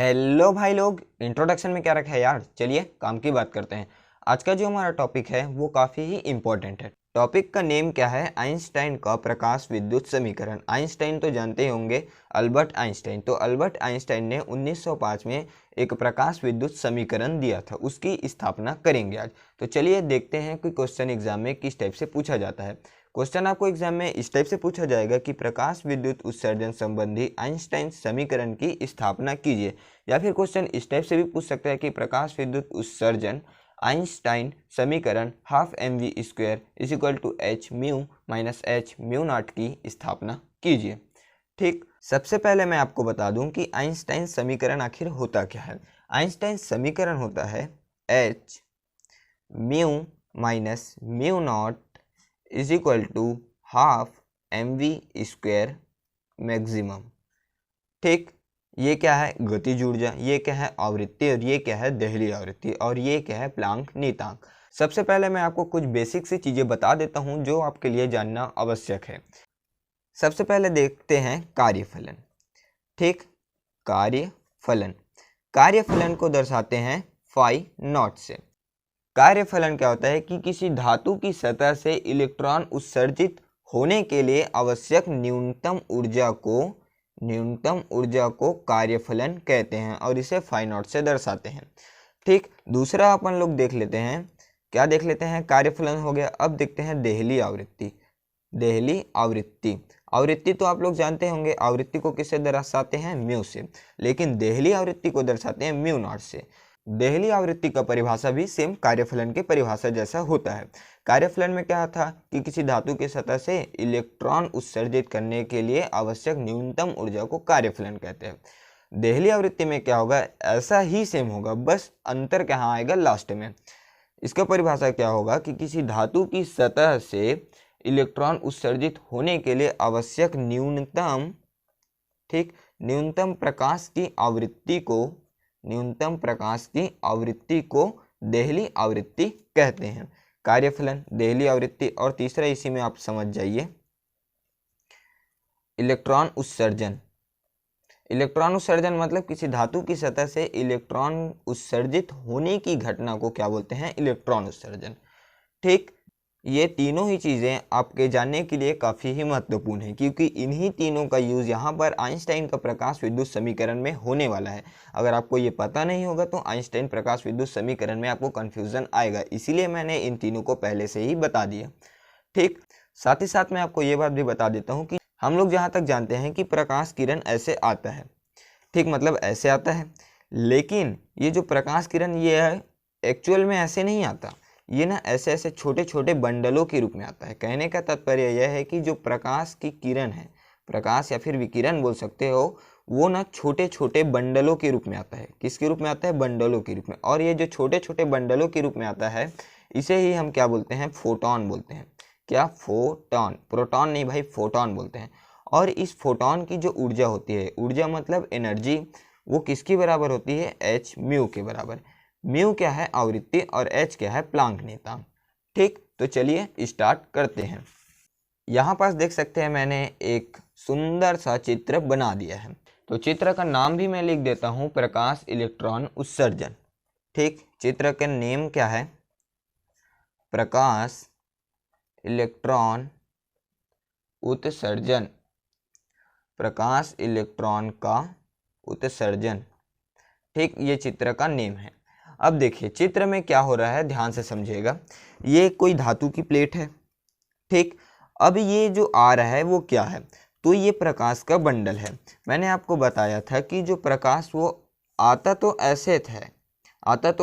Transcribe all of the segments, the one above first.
Hello भाई लोग, introduction में क्या रखा है यार। चलिए काम की बात करते हैं। आज का जो हमारा टॉपिक है वो काफ़ी ही इम्पोर्टेंट है। टॉपिक का नेम क्या है? आइंस्टाइन का प्रकाश विद्युत समीकरण। आइंस्टाइन तो जानते ही होंगे, अल्बर्ट आइंस्टाइन। तो अल्बर्ट आइंस्टाइन ने 1905 में एक प्रकाश विद्युत समीकरण दिया था, उसकी स्थापना करेंगे आज। तो चलिए देखते हैं कि क्वेश्चन एग्जाम में किस टाइप से पूछा जाता है। क्वेश्चन आपको एग्जाम में इस टाइप से पूछा जाएगा कि प्रकाश विद्युत उत्सर्जन संबंधी आइंस्टाइन समीकरण की स्थापना कीजिए। या फिर क्वेश्चन इस टाइप से भी पूछ सकता है कि प्रकाश विद्युत उत्सर्जन आइंस्टाइन समीकरण half m v square is equal to h mu minus h mu naught की स्थापना कीजिए। ठीक, सबसे पहले मैं आपको बता दूं कि आइंस्टाइन समीकरण आखिर होता क्या है। आइंस्टाइन समीकरण होता है h mu minus mu naught is equal to half m v square maximum. ठीक, ये क्या है? गतिज ऊर्जा, ये क्या है? आवृत्ति, और ये क्या है? देहली आवृत्ति, और ये क्या है? प्लांक नियतांक। सबसे पहले मैं आपको कुछ बेसिक सी चीज़ें बता देता हूँ जो आपके लिए जानना आवश्यक है। सबसे पहले देखते हैं कार्यफलन। ठीक, कार्यफलन, कार्यफलन को दर्शाते हैं फाई नॉट से। कार्यफलन क्या होता है कि किसी धातु की सतह से इलेक्ट्रॉन उत्सर्जित होने के लिए आवश्यक न्यूनतम ऊर्जा को कार्यफलन कहते हैं और इसे फाई नॉट से दर्शाते हैं। ठीक, दूसरा अपन लोग देख लेते हैं, क्या देख लेते हैं? कार्यफलन हो गया। अब देखते हैं देहली आवृत्ति। देहली आवृत्ति, आवृत्ति तो आप लोग जानते होंगे, आवृत्ति को किससे दर्शाते हैं? म्यू से, लेकिन देहली आवृत्ति को दर्शाते हैं म्यू नॉट से। देहली आवृत्ति का परिभाषा भी सेम कार्यफलन के परिभाषा जैसा होता है। कार्यफलन में क्या था कि किसी धातु की सतह से इलेक्ट्रॉन उत्सर्जित करने के लिए आवश्यक न्यूनतम ऊर्जा को कार्यफलन कहते हैं। देहली आवृत्ति में क्या होगा? ऐसा ही सेम होगा, बस अंतर कहाँ आएगा? लास्ट में। इसका परिभाषा क्या होगा कि किसी धातु की सतह से इलेक्ट्रॉन उत्सर्जित होने के लिए आवश्यक न्यूनतम प्रकाश की आवृत्ति को देहली आवृत्ति कहते हैं। कार्यफलन, देहली आवृत्ति, और तीसरा इसी में आप समझ जाइए इलेक्ट्रॉन उत्सर्जन। इलेक्ट्रॉन उत्सर्जन मतलब किसी धातु की सतह से इलेक्ट्रॉन उत्सर्जित होने की घटना को क्या बोलते हैं? इलेक्ट्रॉन उत्सर्जन। ठीक, ये तीनों ही चीज़ें आपके जानने के लिए काफ़ी ही महत्वपूर्ण है, क्योंकि इन्हीं तीनों का यूज़ यहाँ पर आइंस्टाइन का प्रकाश विद्युत समीकरण में होने वाला है। अगर आपको ये पता नहीं होगा तो आइंस्टाइन प्रकाश विद्युत समीकरण में आपको कन्फ्यूज़न आएगा, इसीलिए मैंने इन तीनों को पहले से ही बता दिया। ठीक, साथ ही साथ मैं आपको ये बात भी बता देता हूँ कि हम लोग जहाँ तक जानते हैं कि प्रकाश किरण ऐसे आता है। ठीक, मतलब ऐसे आता है, लेकिन ये जो प्रकाश किरण ये है एक्चुअल में ऐसे नहीं आता। ये ना ऐसे ऐसे छोटे छोटे बंडलों के रूप में आता है। कहने का तात्पर्य यह है कि जो प्रकाश की किरण है, प्रकाश या फिर विकिरण बोल सकते हो, वो ना छोटे छोटे बंडलों के रूप में आता है। किसके रूप में आता है? बंडलों के रूप में। और ये जो छोटे छोटे बंडलों के रूप में आता है, इसे ही हम क्या बोलते हैं? फोटॉन बोलते हैं। क्या? फोटॉन, प्रोटॉन नहीं भाई, फोटॉन बोलते हैं। और इस फोटॉन की जो ऊर्जा होती है, ऊर्जा मतलब एनर्जी, वो किसकी बराबर होती है? एच म्यू के बराबर। म्यू क्या है? आवृत्ति, और एच क्या है? प्लांक नियतांक। ठीक, तो चलिए स्टार्ट करते हैं। यहाँ पास देख सकते हैं मैंने एक सुंदर सा चित्र बना दिया है। तो चित्र का नाम भी मैं लिख देता हूँ, प्रकाश इलेक्ट्रॉन उत्सर्जन। ठीक, चित्र का नेम क्या है? प्रकाश इलेक्ट्रॉन उत्सर्जन, प्रकाश इलेक्ट्रॉन का उत्सर्जन। ठीक, ये चित्र का नेम है। अब देखिए चित्र में क्या हो रहा है, ध्यान से समझिएगा। ये कोई धातु की प्लेट है। ठीक, अब ये जो आ रहा है वो क्या है? तो ये प्रकाश का बंडल है। मैंने आपको बताया था कि जो प्रकाश वो आता तो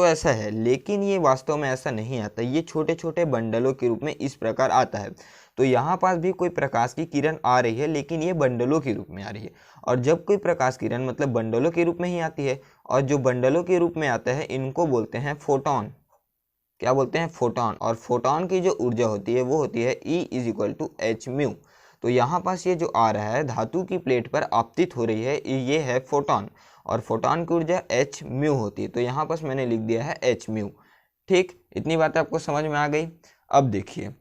ऐसा है, लेकिन ये वास्तव में ऐसा नहीं आता। ये छोटे छोटे बंडलों के रूप में इस प्रकार आता है। तो यहाँ पास भी कोई प्रकाश की किरण आ रही है, लेकिन ये बंडलों के रूप में आ रही है। और जब कोई प्रकाश किरण मतलब बंडलों के रूप में ही आती है, और जो बंडलों के रूप में आता है इनको बोलते हैं फोटॉन। क्या बोलते हैं? फोटॉन। और फोटॉन की जो ऊर्जा होती है वो होती है E is equal to h mu. तो यहाँ पास ये जो आ रहा है धातु की प्लेट पर आपतित हो रही है, ये है फोटॉन, और फोटॉन की ऊर्जा एच म्यू होती है। तो यहाँ पास मैंने लिख दिया है एच म्यू। ठीक, इतनी बात आपको समझ में आ गई। अब देखिए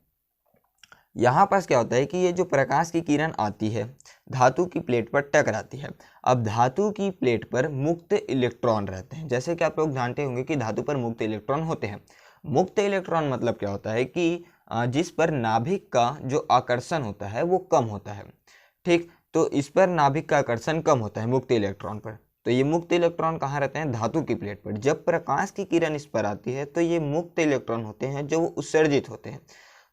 यहाँ पास क्या होता है कि ये जो प्रकाश की किरण आती है, धातु की प्लेट पर टकराती है। अब धातु की प्लेट पर मुक्त इलेक्ट्रॉन रहते हैं। जैसे कि आप लोग जानते होंगे कि धातु पर मुक्त इलेक्ट्रॉन होते हैं। मुक्त इलेक्ट्रॉन मतलब क्या होता है कि जिस पर नाभिक का जो आकर्षण होता है वो कम होता है। ठीक, तो इस पर नाभिक का आकर्षण कम होता है मुक्त इलेक्ट्रॉन पर। तो ये मुक्त इलेक्ट्रॉन कहाँ रहते हैं? धातु की प्लेट पर। जब प्रकाश की किरण इस पर आती है तो ये मुक्त इलेक्ट्रॉन होते हैं जो उत्सर्जित होते हैं।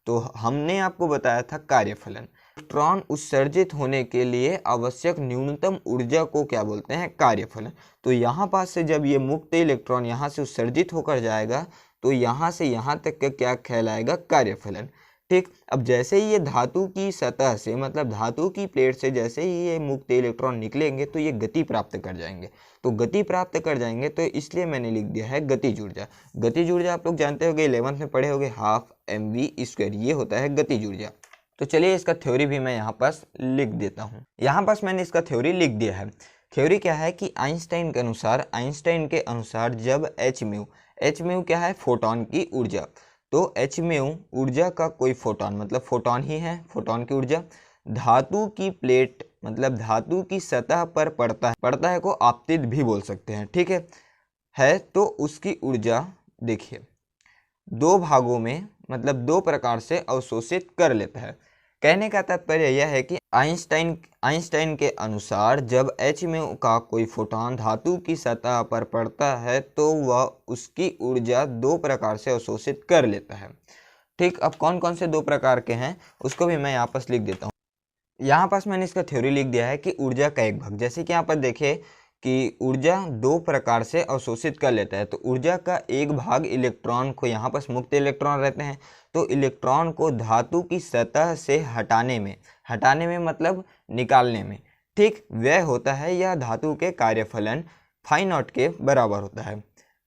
तो हमने आपको बताया था कार्यफलन। इलेक्ट्रॉन उत्सर्जित होने के लिए आवश्यक न्यूनतम ऊर्जा को क्या बोलते हैं? कार्यफलन। तो यहाँ पास से जब ये मुक्त इलेक्ट्रॉन यहाँ से उत्सर्जित होकर जाएगा तो यहाँ से यहाँ तक का क्या कहलाएगा? कार्यफलन। ठीक, अब जैसे ही ये धातु की सतह से मतलब धातु की प्लेट से जैसे ही ये मुक्त इलेक्ट्रॉन निकलेंगे तो ये गति प्राप्त कर जाएंगे। तो गति प्राप्त कर जाएंगे तो इसलिए मैंने लिख दिया है गतिज ऊर्जा। गतिज ऊर्जा आप लोग जानते होंगे, 11th में पढ़े होंगे, हाफ mv², ये होता है गतिज ऊर्जा। तो चलिए इसका थ्योरी भी मैं यहाँ पास लिख देता हूँ। यहाँ पास मैंने इसका थ्योरी लिख दिया है। थ्योरी क्या है कि आइंस्टाइन के अनुसार जब h म्यू क्या है? फोटोन की ऊर्जा। तो h म्यू ऊर्जा का कोई फोटोन मतलब फोटोन ही है, फोटोन की ऊर्जा धातु की प्लेट मतलब धातु की सतह पर पड़ता है को आपतित भी बोल सकते हैं। ठीक है तो उसकी ऊर्जा देखिए दो भागों में मतलब दो प्रकार से अवशोषित कर लेता है। कहने का तात्पर्य यह है कि आइंस्टाइन के अनुसार जब h म्यू का कोई फोटोन धातु की सतह पर पड़ता है तो वह उसकी ऊर्जा दो प्रकार से अवशोषित कर लेता है। ठीक, अब कौन कौन से दो प्रकार के हैं उसको भी मैं यहाँ पास लिख देता हूँ। यहाँ पास मैंने इसका थ्योरी लिख दिया है कि ऊर्जा का एक भाग, जैसे कि यहाँ पर देखिए कि ऊर्जा दो प्रकार से अवशोषित कर लेता है। तो ऊर्जा का एक भाग इलेक्ट्रॉन को, यहाँ पास मुक्त इलेक्ट्रॉन रहते हैं, तो इलेक्ट्रॉन को धातु की सतह से हटाने में मतलब निकालने में, ठीक, व्यय होता है या धातु के कार्यफलन फाई नॉट के बराबर होता है।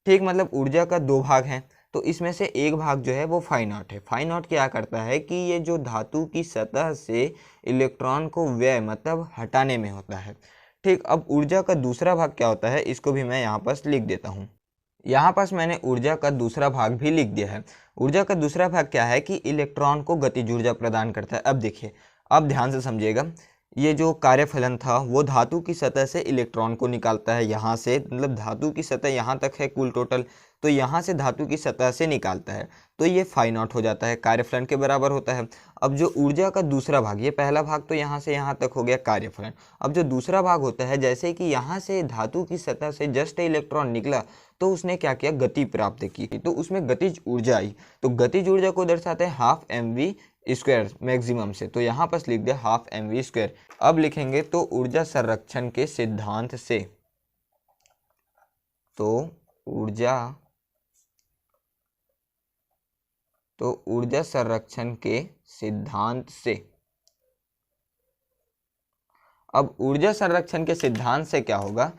ठीक, मतलब ऊर्जा का दो भाग हैं तो इसमें से एक भाग जो है वो फाई नॉट है। फाई नॉट क्या करता है कि ये जो धातु की सतह से इलेक्ट्रॉन को व्यय मतलब हटाने में होता है। ठीक, अब ऊर्जा का दूसरा भाग क्या होता है इसको भी मैं यहाँ पास लिख देता हूँ। यहाँ पास मैंने ऊर्जा का दूसरा भाग भी लिख दिया है। ऊर्जा का दूसरा भाग क्या है कि इलेक्ट्रॉन को गतिज ऊर्जा प्रदान करता है। अब देखिए, अब ध्यान से समझिएगा, ये जो कार्यफलन था वो धातु की सतह से इलेक्ट्रॉन को निकालता है। यहाँ से मतलब धातु की सतह यहाँ तक है कुल टोटल, तो यहाँ से धातु की सतह से निकालता है तो ये फाई नॉट हो जाता है, कार्यफलन के बराबर होता है। अब जो ऊर्जा का दूसरा भाग, ये पहला भाग तो यहाँ से यहाँ तक हो गया कार्यफलन। अब जो दूसरा भाग होता है, जैसे कि यहाँ से धातु की सतह से जस्ट इलेक्ट्रॉन निकला तो उसने क्या किया? गति प्राप्त की, तो उसमें गतिज ऊर्जा आई। तो गतिज ऊर्जा को दर्शाते हैं हाफ mv² मैक्सिमम से, तो यहाँ पर लिख दिया हाफ mv²। अब लिखेंगे तो ऊर्जा संरक्षण के सिद्धांत से, ऊर्जा संरक्षण के सिद्धांत से। अब ऊर्जा संरक्षण के सिद्धांत से क्या होगा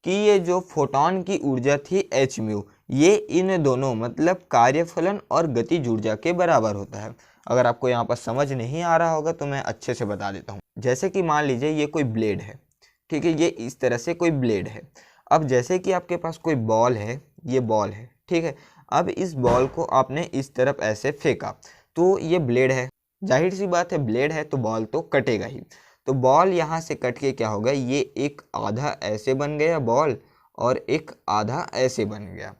कि ये जो फोटोन की ऊर्जा थी h म्यू, ये इन दोनों मतलब कार्यफलन और गतिज ऊर्जा के बराबर होता है। अगर आपको यहाँ पर समझ नहीं आ रहा होगा तो मैं अच्छे से बता देता हूँ। जैसे कि मान लीजिए ये कोई ब्लेड है, ठीक है, ये इस तरह से कोई ब्लेड है। अब जैसे कि आपके पास कोई बॉल है, ये बॉल है, ठीक है, अब इस बॉल को आपने इस तरफ ऐसे फेंका तो ये ब्लेड है, जाहिर सी बात है ब्लेड है तो बॉल तो कटेगा ही। तो बॉल यहाँ से कट के क्या होगा, ये एक आधा ऐसे बन गया बॉल और एक आधा ऐसे बन गया।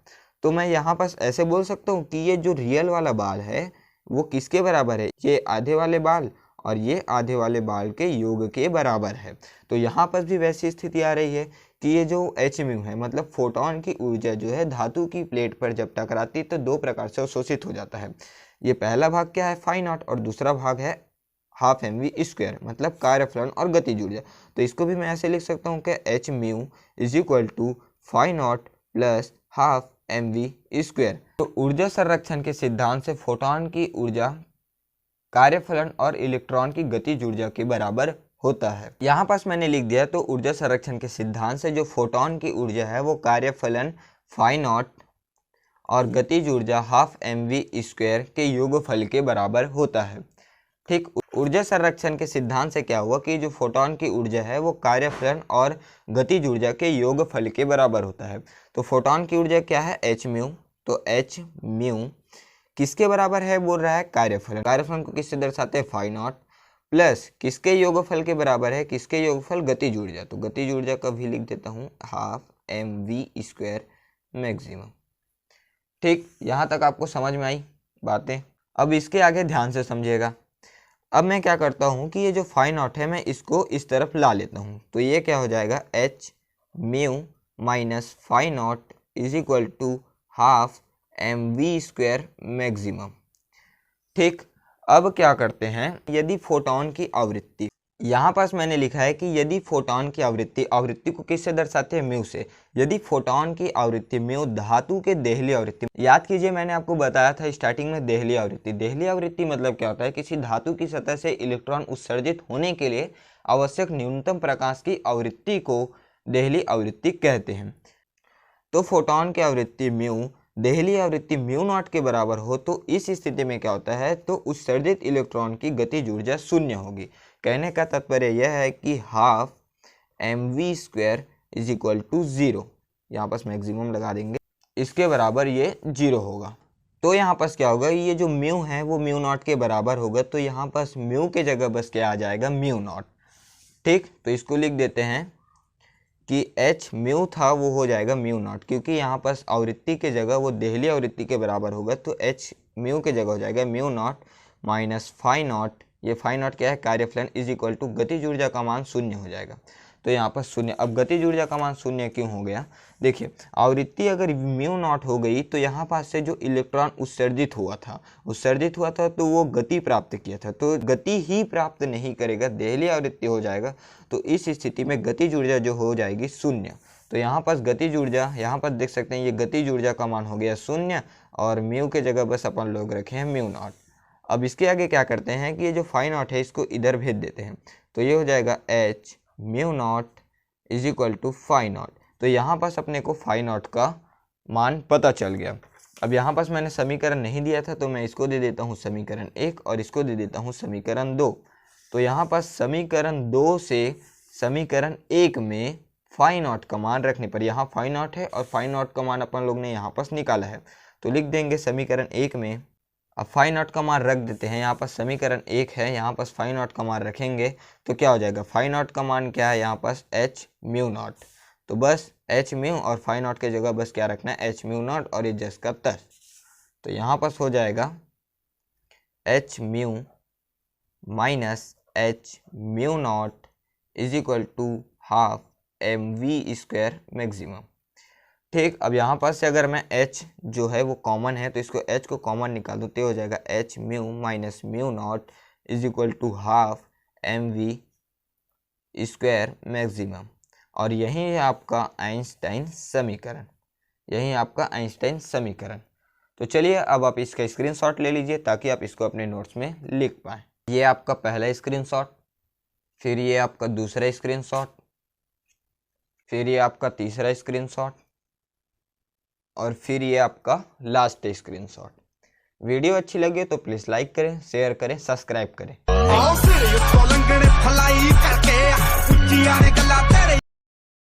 तो मैं यहाँ पास ऐसे बोल सकता हूँ कि ये जो रियल वाला बाल है वो किसके बराबर है? ये आधे वाले बाल और ये आधे वाले बाल के योग के बराबर है। तो यहाँ पर भी वैसी स्थिति आ रही है कि ये जो h म्यू है मतलब फोटोन की ऊर्जा जो है धातु की प्लेट पर जब टकराती तो दो प्रकार से अवशोषित हो जाता है। ये पहला भाग क्या है? फाई नॉट, और दूसरा भाग है हाफ mv² मतलब कार्यफलन और गतिज ऊर्जा। तो इसको भी मैं ऐसे लिख सकता हूँ कि h mu is equal to phi naught plus half mv²। तो ऊर्जा संरक्षण के सिद्धांत से फोटोन की ऊर्जा कार्यफलन और इलेक्ट्रॉन की गतिज ऊर्जा के बराबर होता है। यहाँ पास मैंने लिख दिया। तो ऊर्जा संरक्षण के सिद्धांत से जो फोटोन की ऊर्जा है वो कार्यफलन फाई नॉट और गतिज ऊर्जा हाफ mv² के योगफल के बराबर होता है। ठीक, ऊर्जा संरक्षण के सिद्धांत से क्या हुआ कि जो फोटोन की ऊर्जा है वो कार्यफलन और गतिज ऊर्जा के योगफल के बराबर होता है। तो फोटोन की ऊर्जा क्या है? h mu. तो h म्यू किसके बराबर है? बोल रहा है कार्यफलन। कार्यफलन को किससे दर्शाते हैं? फाई नॉट प्लस किसके योगफल के बराबर है, किसके योगफल, गतिज ऊर्जा। तो गतिज ऊर्जा का भी लिख देता हूँ हाफ mv² मैक्सिमम। ठीक, यहाँ तक आपको समझ में आई बातें। अब इसके आगे ध्यान से समझिएगा। अब मैं क्या करता हूँ कि ये जो फाई नॉट है मैं इसको इस तरफ ला लेता हूँ। तो ये क्या हो जाएगा, h mu minus phi naught is equal to half mv² maximum. ठीक, अब क्या करते हैं, यदि फोटोन की आवृत्ति, यहाँ पास मैंने लिखा है कि यदि फोटोन की आवृत्ति को किससे दर्शाते हैं, म्यू से। यदि फोटोन की आवृत्ति म्यू धातु के देहली आवृत्ति, याद कीजिए मैंने आपको बताया था स्टार्टिंग में देहली आवृत्ति। देहली आवृत्ति मतलब क्या होता है, किसी धातु की सतह से इलेक्ट्रॉन उत्सर्जित होने के लिए आवश्यक न्यूनतम प्रकाश की आवृत्ति को देहली आवृत्ति कहते हैं। तो फोटोन की आवृत्ति म्यू देहली आवृत्ति म्यू नॉट के बराबर हो तो इस स्थिति में क्या होता है, तो उत्सर्जित इलेक्ट्रॉन की गतिज ऊर्जा शून्य होगी। कहने का तात्पर्य यह है कि half mv² is equal to 0, यहाँ पास मैक्सिमम लगा देंगे, इसके बराबर ये 0 होगा। तो यहाँ पास क्या होगा, ये जो म्यू है वो म्यू नॉट के बराबर होगा। तो यहाँ पास म्यू के जगह बस क्या आ जाएगा, म्यू नॉट। ठीक, तो इसको लिख देते हैं कि h म्यू था वो हो जाएगा म्यू नॉट, क्योंकि यहाँ पास आवृत्ति के जगह वो देहली आवृत्ति के बराबर होगा। तो h म्यू के जगह हो जाएगा mu naught minus phi naught, ये फाई नॉट क्या है, कार्यफलन, इज इक्वल टू गतिज ऊर्जा का मान शून्य हो जाएगा। तो यहाँ पर शून्य। अब गतिज ऊर्जा का मान शून्य क्यों हो गया, देखिए आवृत्ति अगर म्यू नॉट हो गई तो यहाँ पास से जो इलेक्ट्रॉन उत्सर्जित हुआ था तो वो गति प्राप्त किया था, तो गति ही प्राप्त नहीं करेगा, देहली आवृत्ति हो जाएगा। तो इस स्थिति में गतिज ऊर्जा जो हो जाएगी शून्य। तो यहाँ पास गतिज ऊर्जा, यहाँ पर देख सकते हैं ये गतिज ऊर्जा का मान हो गया शून्य, और म्यू के जगह बस अपन लोग रखे हैं म्यू नॉट। अब इसके आगे क्या करते हैं कि ये जो फाई नॉट है इसको इधर भेज देते हैं। तो ये हो जाएगा h mu naught is equal to phi naught. तो यहाँ पास अपने को फाई नॉट का मान पता चल गया। अब यहाँ पास मैंने समीकरण नहीं दिया था तो मैं इसको दे देता हूँ समीकरण 1 और इसको दे देता हूँ समीकरण 2। तो यहाँ पास समीकरण 2 से समीकरण 1 में फाई नॉट का मान रखने पर, यहाँ फाई नॉट है और फाई नॉट का मान अपन लोग ने यहाँ पास निकाला है, तो लिख देंगे समीकरण 1 में। अब फाई नॉट का मान रख देते हैं, यहाँ पर समीकरण 1 है, यहाँ पर फाई नॉट का मान रखेंगे तो क्या हो जाएगा, फाई नॉट का मान क्या है यहाँ पर h म्यू नॉट। तो बस h म्यू और फाई नॉट के जगह बस क्या रखना है, h म्यू नॉट और ये जस का तस। तो यहाँ पर हो जाएगा h mu minus h mu naught is equal to half mv² maximum. ठीक, अब यहाँ पास से अगर मैं h जो है वो कॉमन है तो इसको h को कॉमन निकाल दूँ तो हो जाएगा h mu minus mu naught is equal to half mv² maximum. और यही है आपका आइंस्टाइन समीकरण, यही आपका आइंस्टाइन समीकरण। तो चलिए अब आप इसका स्क्रीनशॉट ले लीजिए ताकि आप इसको अपने नोट्स में लिख पाएँ। ये आपका पहला स्क्रीनशॉट, फिर ये आपका दूसरा स्क्रीनशॉट, फिर ये आपका तीसरा स्क्रीनशॉट और फिर ये आपका लास्ट स्क्रीनशॉट। वीडियो अच्छी लगे तो प्लीज लाइक करें, शेयर करें, सब्सक्राइब करें।